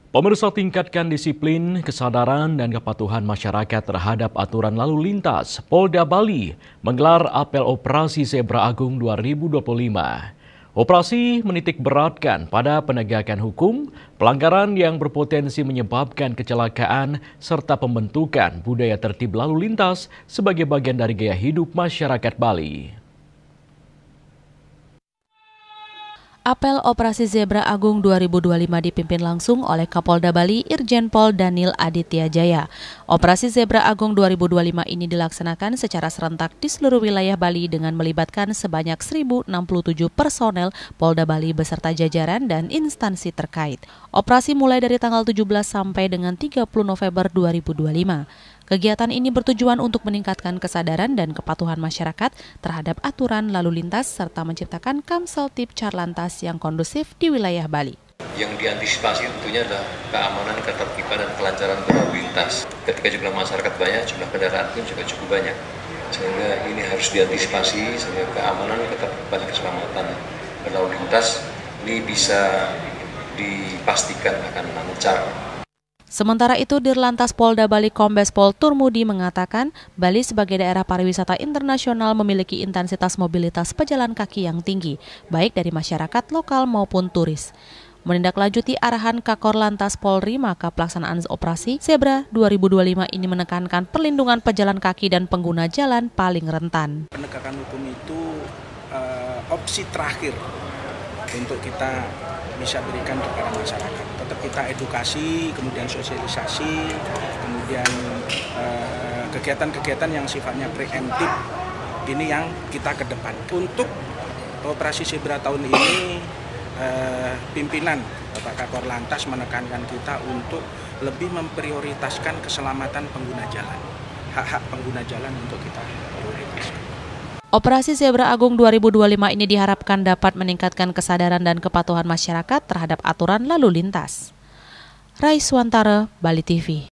Pemirsa, tingkatkan disiplin, kesadaran, dan kepatuhan masyarakat terhadap aturan lalu lintas. Polda Bali menggelar apel Operasi Zebra Agung 2025. Operasi menitik beratkan pada penegakan hukum, pelanggaran yang berpotensi menyebabkan kecelakaan, serta pembentukan budaya tertib lalu lintas sebagai bagian dari gaya hidup masyarakat Bali. Apel Operasi Zebra Agung 2025 dipimpin langsung oleh Kapolda Bali Irjen Pol Daniel Aditya Jaya. Operasi Zebra Agung 2025 ini dilaksanakan secara serentak di seluruh wilayah Bali dengan melibatkan sebanyak 1.067 personel Polda Bali beserta jajaran dan instansi terkait. Operasi mulai dari tanggal 17 sampai dengan 30 November 2025. Kegiatan ini bertujuan untuk meningkatkan kesadaran dan kepatuhan masyarakat terhadap aturan lalu lintas serta menciptakan Kamseltib Carlantas yang kondusif di wilayah Bali. Yang diantisipasi tentunya adalah keamanan, ketertiban, dan kelancaran berlalu lintas. Ketika jumlah masyarakat banyak, jumlah kendaraan pun juga cukup banyak. Sehingga ini harus diantisipasi sehingga keamanan, ketertiban, keselamatan berlalu lintas ini bisa dipastikan akan lancar. Sementara itu, Dirlantas Polda Bali Kombes Pol Turmudi mengatakan Bali sebagai daerah pariwisata internasional memiliki intensitas mobilitas pejalan kaki yang tinggi, baik dari masyarakat lokal maupun turis. Menindaklanjuti arahan Kakor Lantas Polri, maka pelaksanaan operasi Zebra 2025 ini menekankan perlindungan pejalan kaki dan pengguna jalan paling rentan. Penegakan hukum itu opsi terakhir untuk kita bisa berikan kepada masyarakat. Tetap kita edukasi, kemudian sosialisasi, kemudian kegiatan-kegiatan yang sifatnya preemptif ini yang kita ke depan. Untuk operasi Zebra tahun ini, pimpinan Bapak Kakor Lantas menekankan kita untuk lebih memprioritaskan keselamatan pengguna jalan. Hak-hak pengguna jalan untuk kita prioritaskan. Operasi Zebra Agung 2025 ini diharapkan dapat meningkatkan kesadaran dan kepatuhan masyarakat terhadap aturan lalu lintas. Raiswantara, Bali TV.